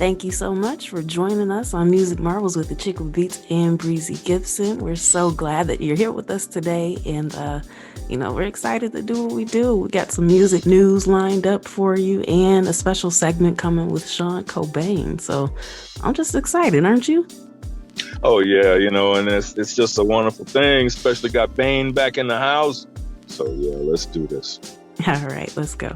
Thank you so much for joining us on Music Marvels with Achickwitbeatz and Breezy Gipson. We're so glad that you're here with us today, and we're excited to do what we do. We got some music news lined up for you, and a special segment coming with Shon Cobain. So I'm just excited, aren't you? Oh yeah, and it's just a wonderful thing. Especially got Bane back in the house. So yeah, let's do this. All right, let's go.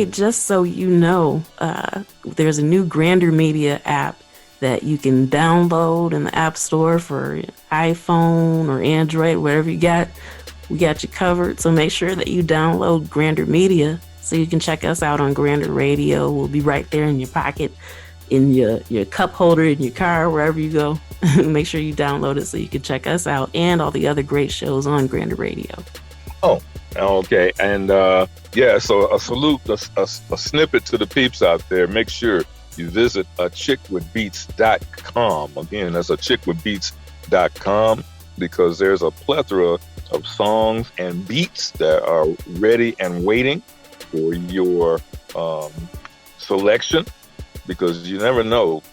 hey, just so you know, there's a new Grander Media app that you can download in the App Store for iPhone or Android, whatever you got. We got you covered. So make sure that you download Grander Media so you can check us out on Grander Radio. We'll be right there in your pocket, in your cup holder, in your car, wherever you go. Make sure you download it so you can check us out and all the other great shows on Grander Radio. Oh, okay. And so a salute, a snippet to the peeps out there. Make sure you visit Achickwitbeatz.com. Again, that's Achickwitbeatz.com, because there's a plethora of songs and beats that are ready and waiting for your selection, because you never know,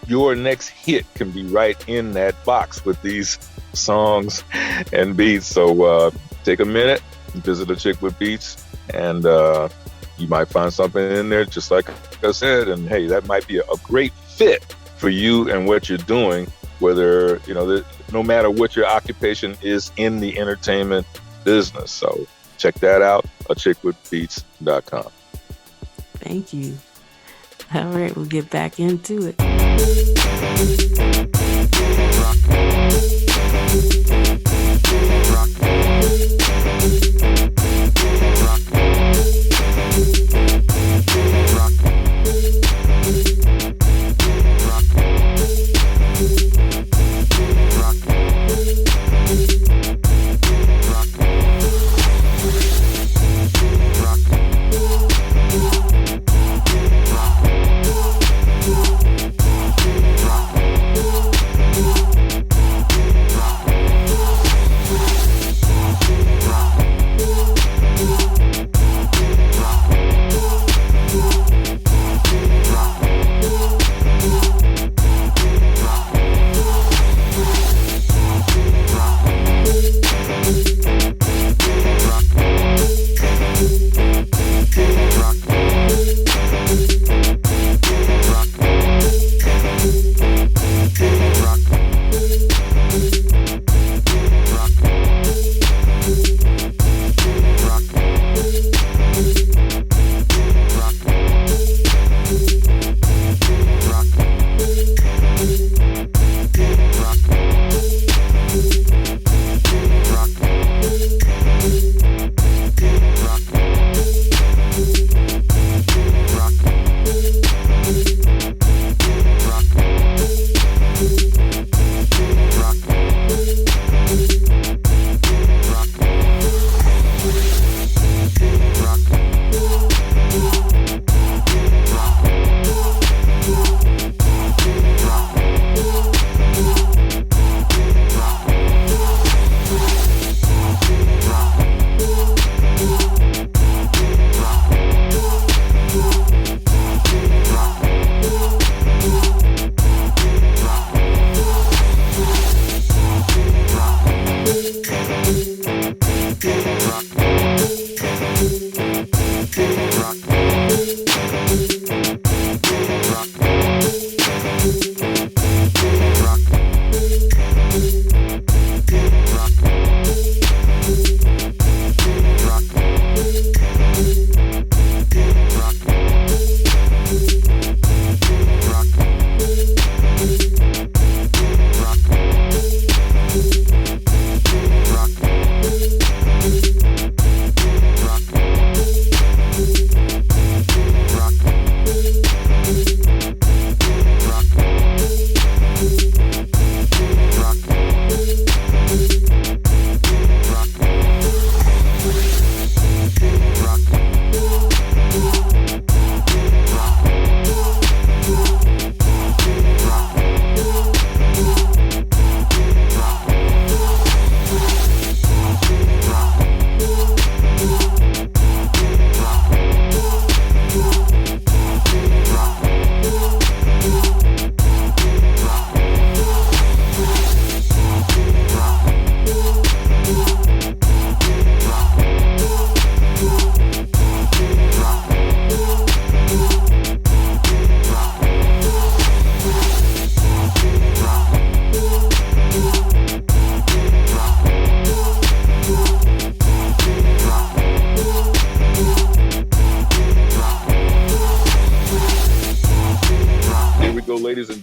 your next hit can be right in that box with these songs and beats. So take a minute, visit Achickwitbeatz, and you might find something in there, just like I said. And hey, that might be a great fit for you and what you're doing, whether, no matter what your occupation is in the entertainment business. So check that out, Achickwitbeatz.com. Thank you. All right, we'll get back into it.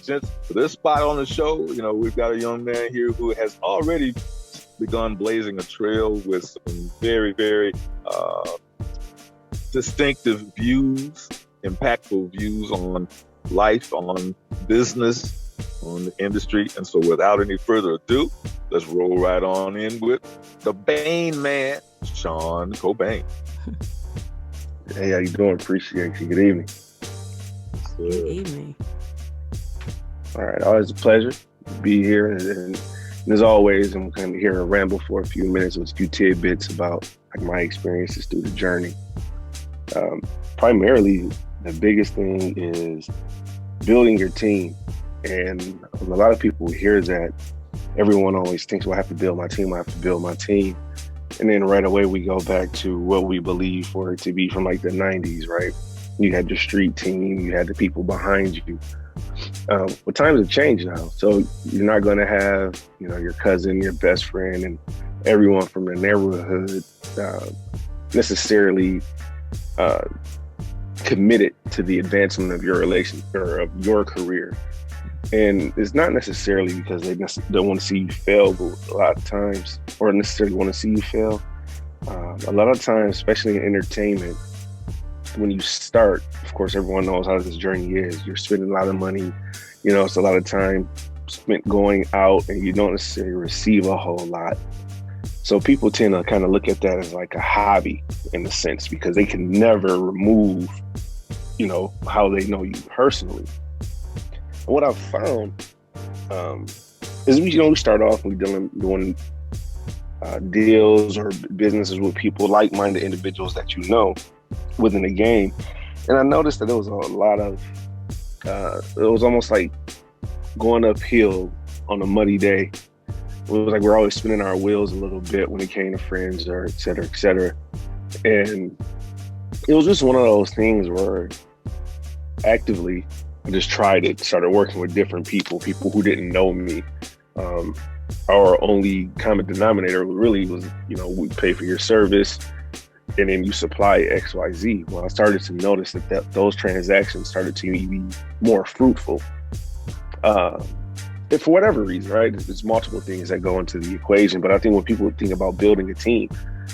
since for this spot on the show, we've got a young man here who has already begun blazing a trail with some very, very distinctive views, impactful views on life, on business, on the industry. And so without any further ado, let's roll right on in with the Bane man, Shon Cobain. Hey, how you doing? Appreciate you. Good evening. Good evening. All right, always a pleasure to be here. And as always, I'm going to hear a ramble for a few minutes with a few tidbits about my experiences through the journey. Primarily, the biggest thing is building your team. And a lot of people hear that. Everyone always thinks, well, I have to build my team. I have to build my team. And then right away, we go back to what we believe for it to be from like the 90s, right? You had your street team. You had the people behind you. But times have changed now. So you're not going to have, your cousin, your best friend, and everyone from the neighborhood necessarily committed to the advancement of your relation or of your career. And it's not necessarily because they don't want to see you fail, but a lot of times, or necessarily want to see you fail. A lot of times, especially in entertainment, when you start, of course, everyone knows how this journey is. You're spending a lot of money, it's a lot of time spent going out and you don't necessarily receive a whole lot. So people tend to kind of look at that as like a hobby in a sense, because they can never remove, how they know you personally. And what I've found is we start off doing deals or businesses with people, like-minded individuals that within the game. And I noticed that there was a lot of, it was almost like going uphill on a muddy day. It was like we're always spinning our wheels a little bit when it came to friends or et cetera, et cetera. And it was just one of those things where actively I just tried it, started working with different people who didn't know me. Our only common denominator really was, we pay for your service and then you supply XYZ. Well, I started to notice that those transactions started to be more fruitful. And for whatever reason, right? There's multiple things that go into the equation. But I think when people think about building a team,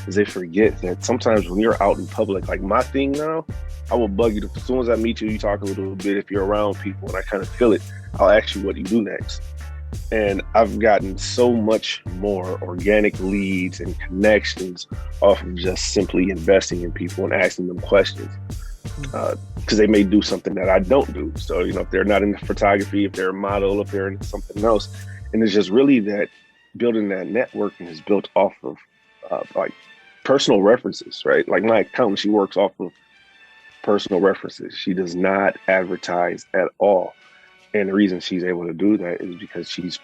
is they forget that sometimes when you're out in public, like my thing now, I will bug you. As soon as I meet you, you talk a little bit. If you're around people and I kind of feel it, I'll ask you what you do next. And I've gotten so much more organic leads and connections off of just simply investing in people and asking them questions. Because they may do something that I don't do. So, if they're not into photography, if they're a model, if they're into something else. And it's just really that building that networking is built off of like personal references, right? Like my accountant, she works off of personal references. She does not advertise at all. And the reason she's able to do that is because she's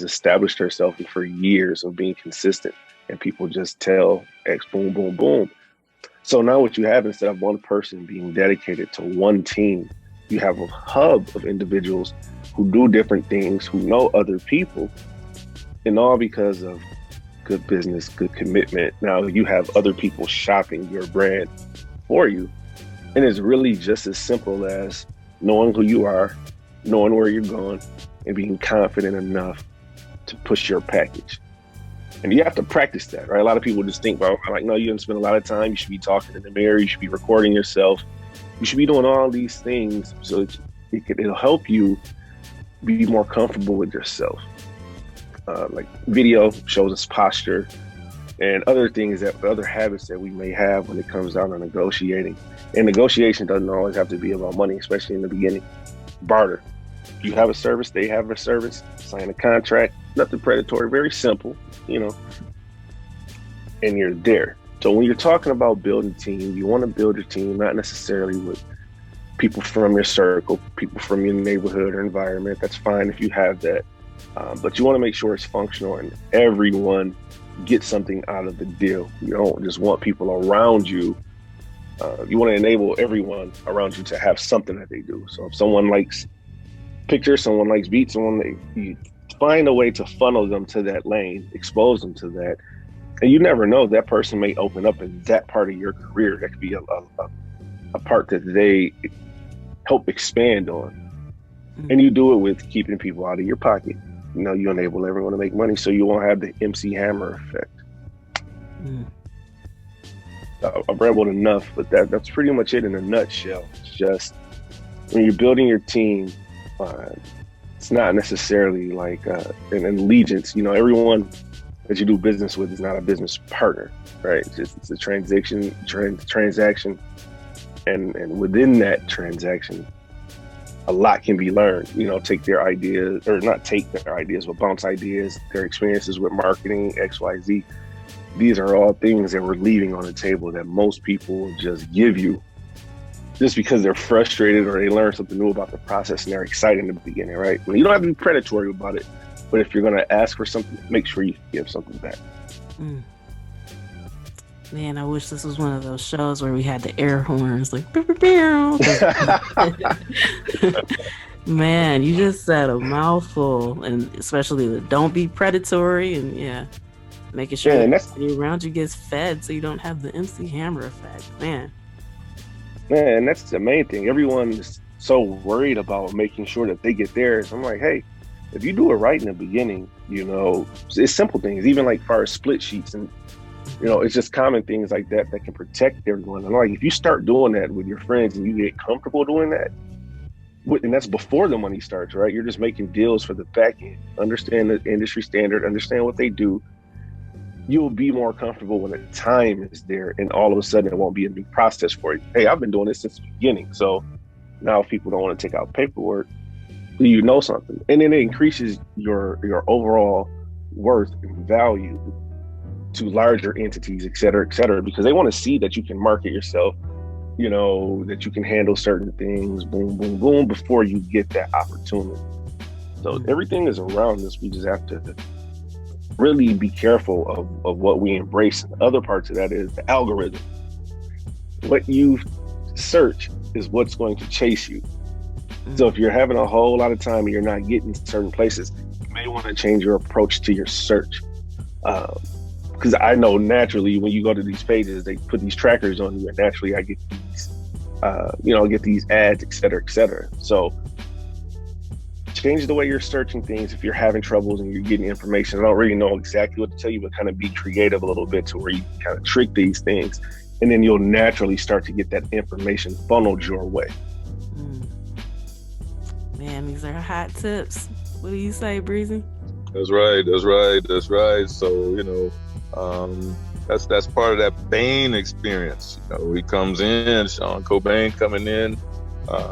established herself for years of being consistent, and people just tell X, boom, boom, boom. So now what you have, instead of one person being dedicated to one team, you have a hub of individuals who do different things, who know other people, and all because of good business, good commitment. Now you have other people shopping your brand for you. And it's really just as simple as knowing who you are, knowing where you're going, and being confident enough to push your package. And you have to practice that, right? A lot of people just think, well, like, no, you didn't spend a lot of time. You should be talking in the mirror. You should be recording yourself. You should be doing all these things so it'll help you be more comfortable with yourself. Like video shows us posture and other things, other habits that we may have when it comes down to negotiating. And negotiation doesn't always have to be about money, especially in the beginning. Barter. You have a service, they have a service, sign a contract, nothing predatory, very simple, and you're there. So when you're talking about building a team, you want to build your team not necessarily with people from your circle, people from your neighborhood or environment. That's fine if you have that. But you want to make sure it's functional and everyone gets something out of the deal. You don't just want people around you. You want to enable everyone around you to have something that they do. So if someone likes pictures, someone likes beats, you find a way to funnel them to that lane, expose them to that. And you never know, that person may open up in that part of your career. That could be a part that they help expand on. And you do it with keeping people out of your pocket. You know, you enable everyone to make money, so you won't have the MC Hammer effect. I've rambled enough, but that's pretty much it in a nutshell. It's just when you're building your team, it's not necessarily like an allegiance. You know, everyone that you do business with is not a business partner, right? It's a transaction, and within that transaction, a lot can be learned. You know, take their ideas, or not take their ideas, but bounce ideas, their experiences with marketing, XYZ. These are all things that we're leaving on the table that most people just give you just because they're frustrated or they learn something new about the process and they're excited in the beginning, right? Well, you don't have to be predatory about it, but if you're going to ask for something, make sure you give something back. Man, I wish this was one of those shows where we had the air horns, like, man, you just said a mouthful, and especially the don't be predatory, and making sure that everybody around you gets fed so you don't have the MC Hammer effect, man. And that's the main thing. Everyone is so worried about making sure that they get theirs. I'm like, hey, if you do it right in the beginning, you know, it's simple things, even like far as split sheets, and you know, it's just common things like that can protect everyone. And like, if you start doing that with your friends and you get comfortable doing that, and that's before the money starts, right? You're just making deals for the back end. Understand the industry standard, understand what they do. You'll be more comfortable when the time is there, and all of a sudden it won't be a new process for you. Hey, I've been doing this since the beginning. So now if people don't want to take out paperwork, you know something. And then it increases your overall worth and value to larger entities, et cetera, because they want to see that you can market yourself, you know, that you can handle certain things, boom, boom, boom, before you get that opportunity. So everything is around us. We just have to really be careful of what we embrace. And the other parts of that is the algorithm. What you search is what's going to chase you. So if you're having a whole lot of time and you're not getting certain places, you may want to change your approach to your search. Because I know naturally when you go to these pages, they put these trackers on you, and naturally I get these, get these ads, et cetera. So change the way you're searching things. If you're having troubles and you're getting information, I don't really know exactly what to tell you, but kind of be creative a little bit to where you kind of trick these things, and then you'll naturally start to get that information funneled your way. Man, these are hot tips. What do you say, Breezy? That's right. So, you know, that's part of that Bane experience. You know, he comes in, Shon Cobain coming in,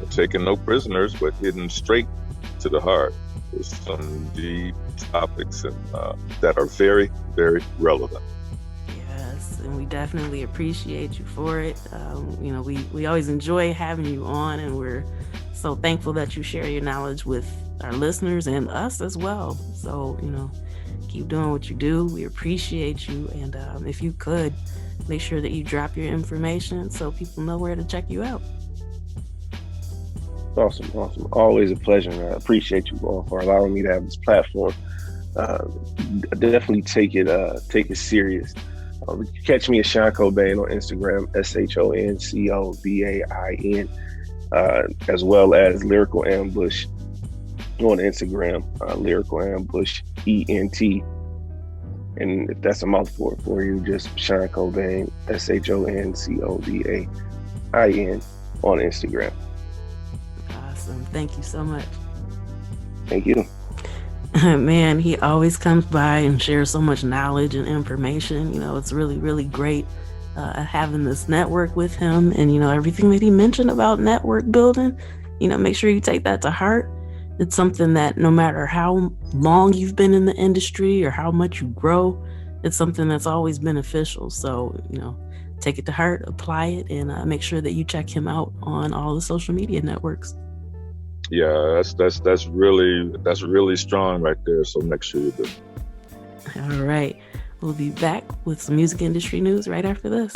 taking no prisoners, but hitting straight to the heart with some deep topics and that are very, very relevant. Yes, and we definitely appreciate you for it. You know, we always enjoy having you on, and we're so thankful that you share your knowledge with our listeners and us as well. So, you know, keep doing what you do. We appreciate you. And if you could, make sure that you drop your information so people know where to check you out. Awesome. Always a pleasure. I appreciate you all for allowing me to have this platform. Definitely take it serious. Catch me at Shon Cobain on Instagram, ShonCobain, as well as Lyrical Ambush on Instagram, Lyrical Ambush ENT. And if that's a mouthful for you, just Shon Cobain, ShonCobain on Instagram. Awesome. Thank you so much. Thank you. Man, he always comes by and shares so much knowledge and information. You know, it's really, really great having this network with him, and, you know, everything that he mentioned about network building, you know, make sure you take that to heart. It's something that no matter how long you've been in the industry or how much you grow, it's something that's always beneficial. So, you know, take it to heart, apply it, and make sure that you check him out on all the social media networks. Yeah, that's really strong right there. So make sure you do. All right. We'll be back with some music industry news right after this.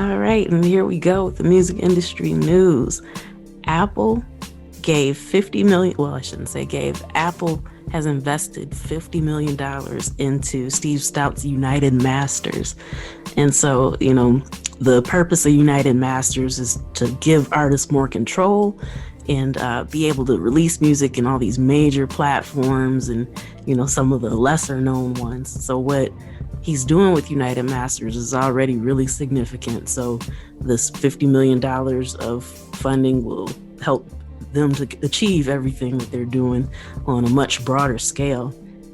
All right, and here we go with the music industry news. Apple gave 50 million, well, I shouldn't say gave, Apple has invested $50 million into Steve Stout's United Masters. And so, the purpose of United Masters is to give artists more control and be able to release music in all these major platforms and, some of the lesser known ones. So what he's doing with United Masters is already really significant. So this $50 million of funding will help them to achieve everything that they're doing on a much broader scale.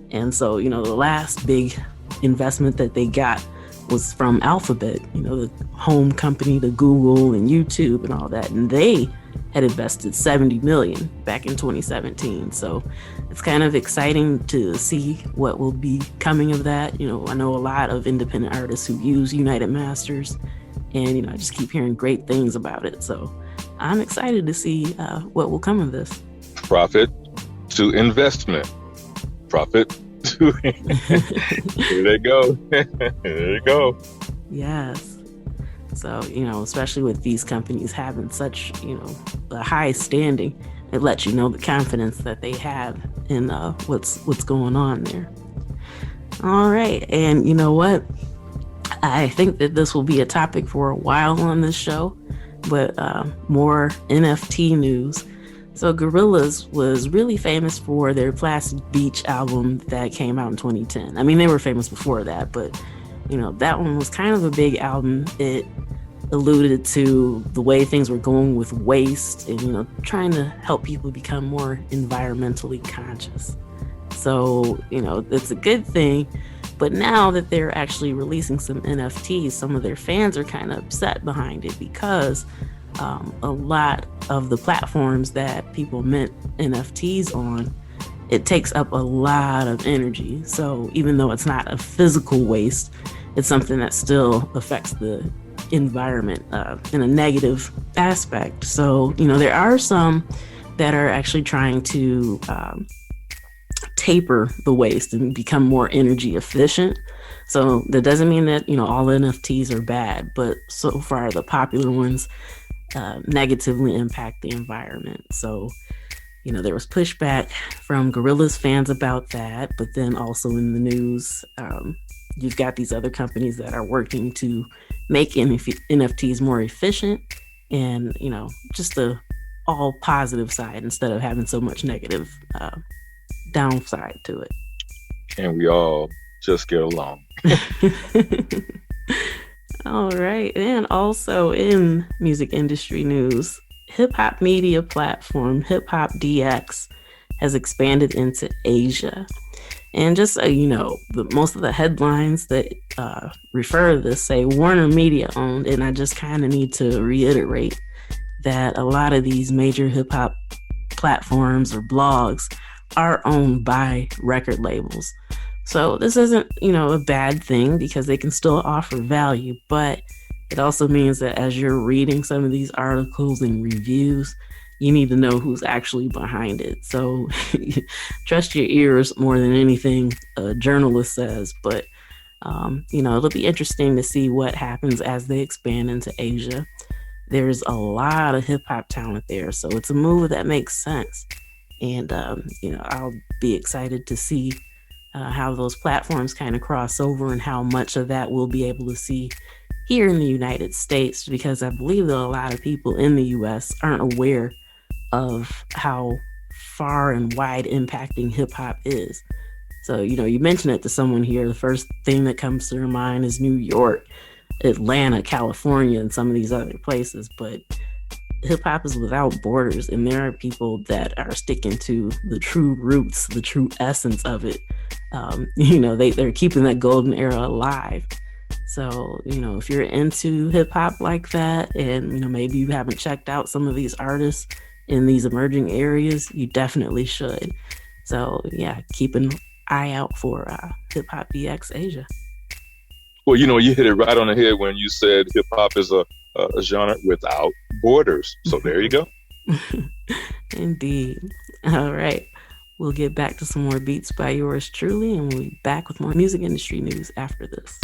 And so, the last big investment that they got was from Alphabet, the home company to Google and YouTube and all that. And they had invested $70 million back in 2017. So it's kind of exciting to see what will be coming of that. I know a lot of independent artists who use United Masters, and, I just keep hearing great things about it. So I'm excited to see what will come of this. Profit to investment. Profit to... There they go. There you go. Yes. So, especially with these companies having such, a high standing, it lets you know the confidence that they have in what's going on there. All right. And you know what? I think that this will be a topic for a while on this show, but more NFT news. So Gorillaz was really famous for their Plastic Beach album that came out in 2010. I mean, they were famous before that, but, that one was kind of a big album. It alluded to the way things were going with waste and, trying to help people become more environmentally conscious. So, it's a good thing. But now that they're actually releasing some NFTs, some of their fans are kind of upset behind it because a lot of the platforms that people mint NFTs on, it takes up a lot of energy. So even though it's not a physical waste, it's something that still affects the environment in a negative aspect. So, there are some that are actually trying to taper the waste and become more energy efficient. So that doesn't mean that, all NFTs are bad, but so far the popular ones negatively impact the environment. So, there was pushback from Gorillaz fans about that, but then also in the news, you've got these other companies that are working to make NFTs more efficient and, just the all positive side instead of having so much negative downside to it. And we all just get along. All right. And also in music industry news, hip hop media platform Hip Hop DX has expanded into Asia. And just so you know, most of the headlines that refer to this say Warner Media owned, and I just kind of need to reiterate that a lot of these major hip hop platforms or blogs are owned by record labels. So this isn't, a bad thing because they can still offer value, but it also means that as you're reading some of these articles and reviews, you need to know who's actually behind it. So trust your ears more than anything a journalist says. But, it'll be interesting to see what happens as they expand into Asia. There's a lot of hip hop talent there. So it's a move that makes sense. And, I'll be excited to see how those platforms kind of cross over and how much of that we'll be able to see here in the United States, because I believe that a lot of people in the US aren't aware of how far and wide impacting hip hop is. So, you mention it to someone here, the first thing that comes to their mind is New York, Atlanta, California, and some of these other places. But hip hop is without borders, and there are people that are sticking to the true roots, the true essence of it. They're keeping that golden era alive. So, if you're into hip hop like that, and, maybe you haven't checked out some of these artists in these emerging areas, you definitely should. So, yeah, keep an eye out for Hip Hop DX Asia. Well, you hit it right on the head when you said hip hop is a genre without borders. So there you go. Indeed. All right. We'll get back to some more beats by yours truly, and we'll be back with more music industry news after this.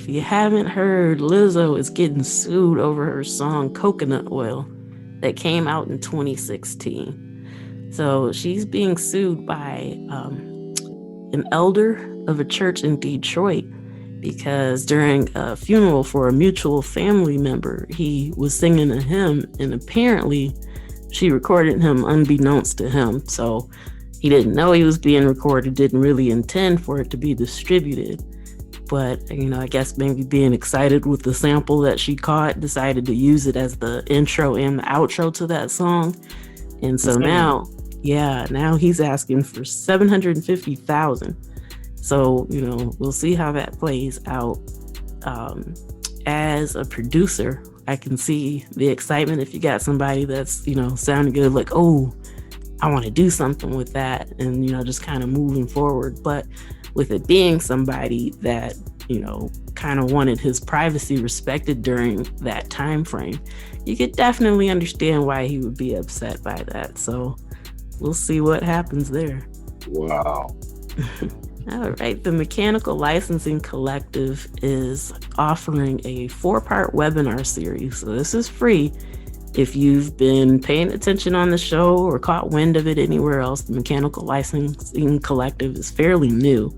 if you haven't heard, Lizzo is getting sued over her song Coconut Oil that came out in 2016. So she's being sued by an elder of a church in Detroit because during a funeral for a mutual family member, he was singing a hymn, and apparently she recorded him unbeknownst to him. So he didn't know he was being recorded, didn't really intend for it to be distributed. But, I guess maybe being excited with the sample that she caught, decided to use it as the intro and the outro to that song. And so now he's asking for $750,000. So, we'll see how that plays out. As a producer, I can see the excitement if you got somebody that's, sounding good, like, oh, I want to do something with that, and, just kind of moving forward. But with it being somebody that, kind of wanted his privacy respected during that time frame, you could definitely understand why he would be upset by that. So we'll see what happens there. Wow. All right. The Mechanical Licensing Collective is offering a 4-part webinar series. So this is free. If you've been paying attention on the show or caught wind of it anywhere else, the Mechanical Licensing Collective is fairly new.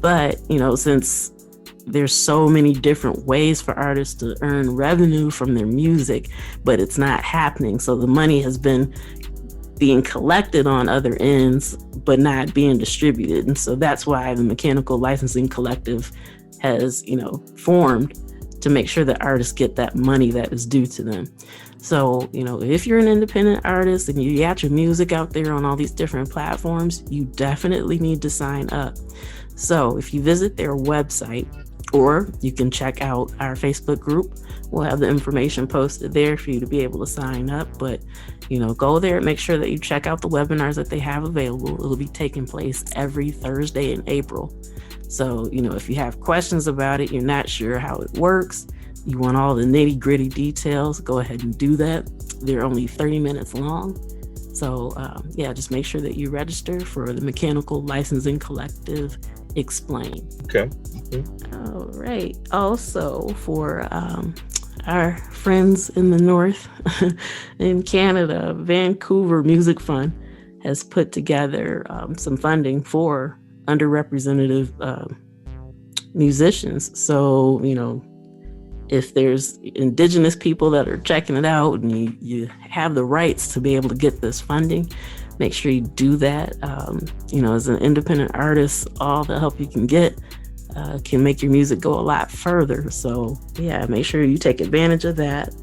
But, since there's so many different ways for artists to earn revenue from their music, but it's not happening. So the money has been being collected on other ends, but not being distributed. And so that's why the Mechanical Licensing Collective has, formed to make sure that artists get that money that is due to them. So, if you're an independent artist and you got your music out there on all these different platforms, you definitely need to sign up. So if you visit their website, or you can check out our Facebook group, we'll have the information posted there for you to be able to sign up. But, go there and make sure that you check out the webinars that they have available. It'll be taking place every Thursday in April. So, if you have questions about it, you're not sure how it works, you want all the nitty gritty details, go ahead and do that. They're only 30 minutes long. So, just make sure that you register for the Mechanical Licensing Collective Explain. Okay. All right. Also, for our friends in the North, in Canada, Vancouver Music Fund has put together some funding for underrepresented musicians. So, if there's Indigenous people that are checking it out and you have the rights to be able to get this funding, make sure you do that. As an independent artist, all the help you can get can make your music go a lot further. So make sure you take advantage of that.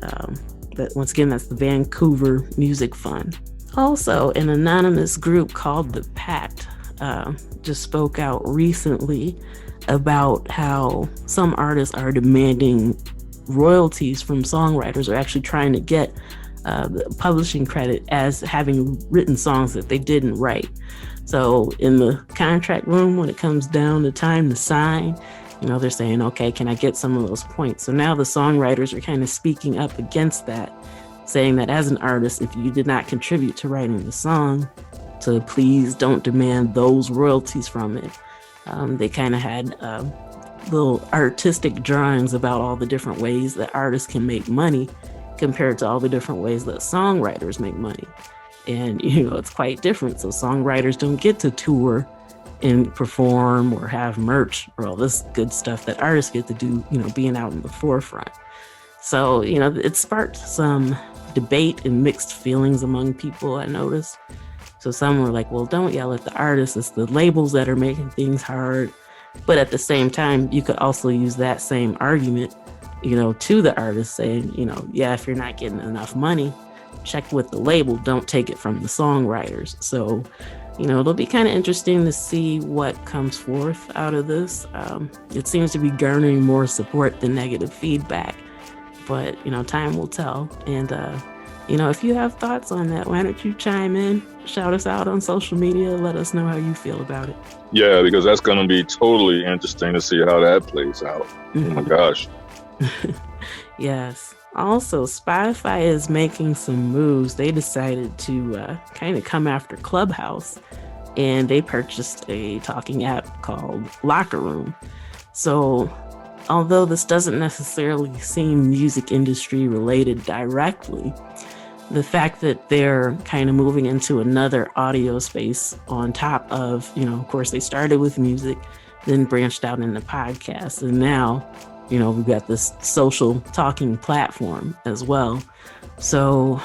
But once again, that's the Vancouver Music Fund. Also, an anonymous group called The Pact just spoke out recently about how some artists are demanding royalties from songwriters, or actually trying to get the publishing credit as having written songs that they didn't write. So in the contract room, when it comes down to time to sign, they're saying, okay, can I get some of those points? So now the songwriters are kind of speaking up against that, saying that as an artist, if you did not contribute to writing the song, to please don't demand those royalties from it. They kind of had little artistic drawings about all the different ways that artists can make money compared to all the different ways that songwriters make money. And, it's quite different. So songwriters don't get to tour and perform or have merch or all this good stuff that artists get to do, being out in the forefront. So, it sparked some debate and mixed feelings among people, I noticed. So some were like, well, don't yell at the artists. It's the labels that are making things hard. But at the same time, you could also use that same argument, to the artist saying, if you're not getting enough money, check with the label. Don't take it from the songwriters. So, it'll be kind of interesting to see what comes forth out of this. It seems to be garnering more support than negative feedback. But, time will tell. And, if you have thoughts on that, why don't you chime in, shout us out on social media, let us know how you feel about it. Yeah, because that's going to be totally interesting to see how that plays out. Oh my gosh. Yes. Also, Spotify is making some moves. They decided to kind of come after Clubhouse, and they purchased a talking app called Locker Room. So although this doesn't necessarily seem music industry related directly, the fact that they're kind of moving into another audio space on top of, of course, they started with music, then branched out into podcasts. And now, we've got this social talking platform as well. So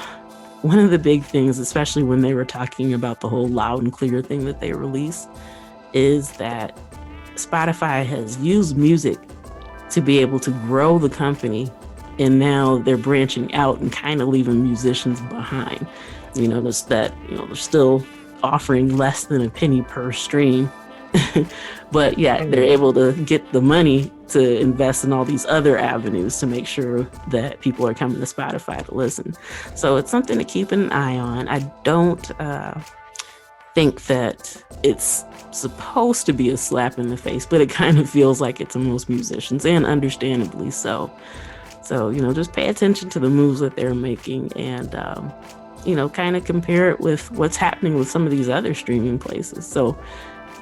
one of the big things, especially when they were talking about the whole loud and clear thing that they released, is that Spotify has used music to be able to grow the company. And now they're branching out and kind of leaving musicians behind. Just that, they're still offering less than a penny per stream. But yeah, they're able to get the money to invest in all these other avenues to make sure that people are coming to Spotify to listen. So it's something to keep an eye on. I don't think that it's supposed to be a slap in the face, but it kind of feels like it to most musicians, and understandably so. So, just pay attention to the moves that they're making and, kind of compare it with what's happening with some of these other streaming places. So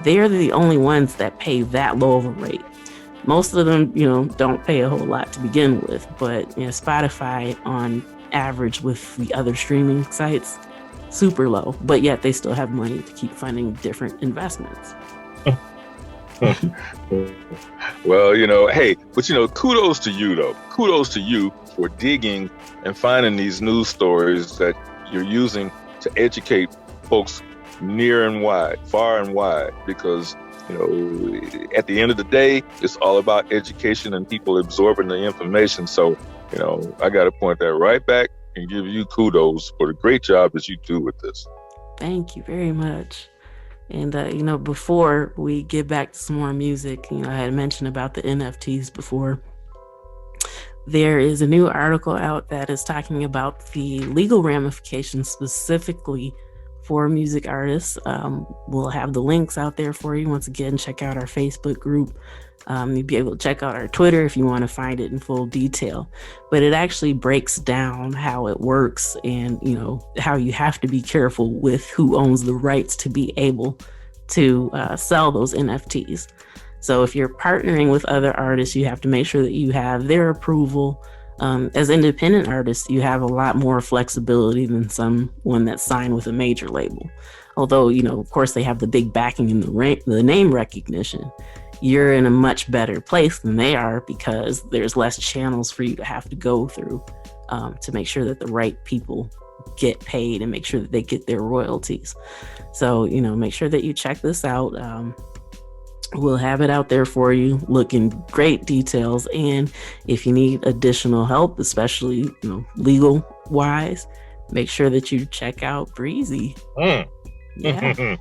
they're the only ones that pay that low of a rate. Most of them, don't pay a whole lot to begin with, but Spotify on average with the other streaming sites, super low, but yet they still have money to keep funding different investments. Well, hey, but kudos to you though. Kudos to you for digging and finding these news stories that you're using to educate folks near and wide, far and wide, because at the end of the day, it's all about education and people absorbing the information. So, I got to point that right back and give you kudos for the great job that you do with this. Thank you very much. And, before we get back to some more music, I had mentioned about the NFTs before. There is a new article out that is talking about the legal ramifications specifically for music artists. We'll have the links out there for you. Once again, check out our Facebook group. You'll be able to check out our Twitter if you want to find it in full detail. But it actually breaks down how it works and, how you have to be careful with who owns the rights to be able to sell those NFTs. So if you're partnering with other artists, you have to make sure that you have their approval. As independent artists, you have a lot more flexibility than someone that's signed with a major label. Although, of course, they have the big backing and the name recognition. You're in a much better place than they are because there's less channels for you to have to go through to make sure that the right people get paid and make sure that they get their royalties. So, make sure that you check this out. We'll have it out there for you, look in great details. And if you need additional help, especially, legal wise, make sure that you check out Breezy. Yeah.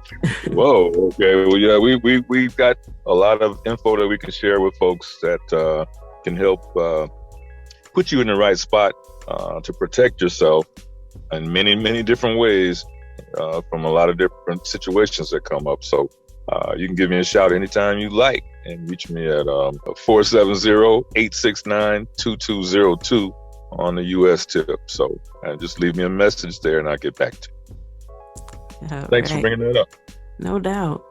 Whoa. Okay. Well, yeah, we've got a lot of info that we can share with folks that can help put you in the right spot to protect yourself in many, many different ways from a lot of different situations that come up. So you can give me a shout anytime you like and reach me at 470-869-2202 on the U.S. tip. So just leave me a message there and I'll get back to you. Thanks for bringing that up. No doubt.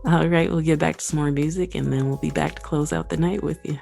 All right, we'll get back to some more music and then we'll be back to close out the night with you.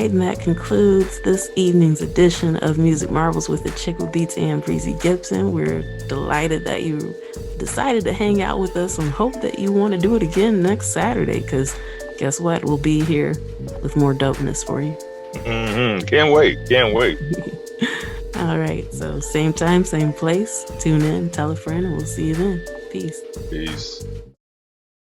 right, and that concludes this evening's edition of Music Marvels with Achickwitbeatz and Breezy Gipson. We're delighted that you decided to hang out with us and hope that you want to do it again next Saturday, because guess what? We'll be here with more dopeness for you. Can't wait. All right, so same time, same place. Tune in, tell a friend, and we'll see you then. Peace.